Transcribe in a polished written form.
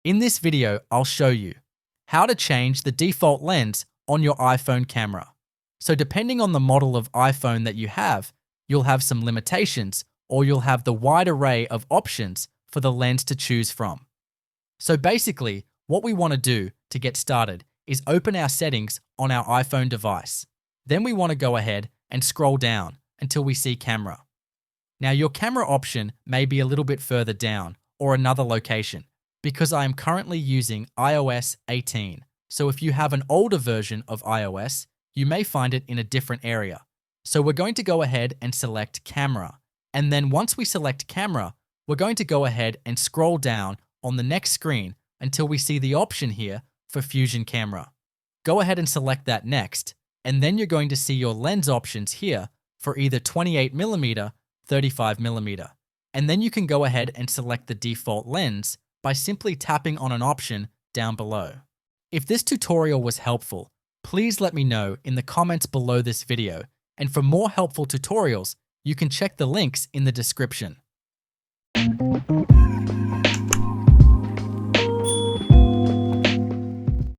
In this video, I'll show you how to change the default lens on your iPhone camera. So depending on the model of iPhone that you have, you'll have some limitations or you'll have the wide array of options for the lens to choose from. So basically, what we want to do to get started is open our settings on our iPhone device. Then we want to go ahead and scroll down until we see camera. Now your camera option may be a little bit further down or another location because I am currently using iOS 18. So if you have an older version of iOS, you may find it in a different area. So we're going to go ahead and select camera. And then once we select camera, we're going to go ahead and scroll down on the next screen until we see the option here for Fusion Camera. Go ahead and select that next, and then you're going to see your lens options here for either 28mm, 35mm. And then you can go ahead and select the default lens by simply tapping on an option down below. If this tutorial was helpful, please let me know in the comments below this video, and for more helpful tutorials, you can check the links in the description.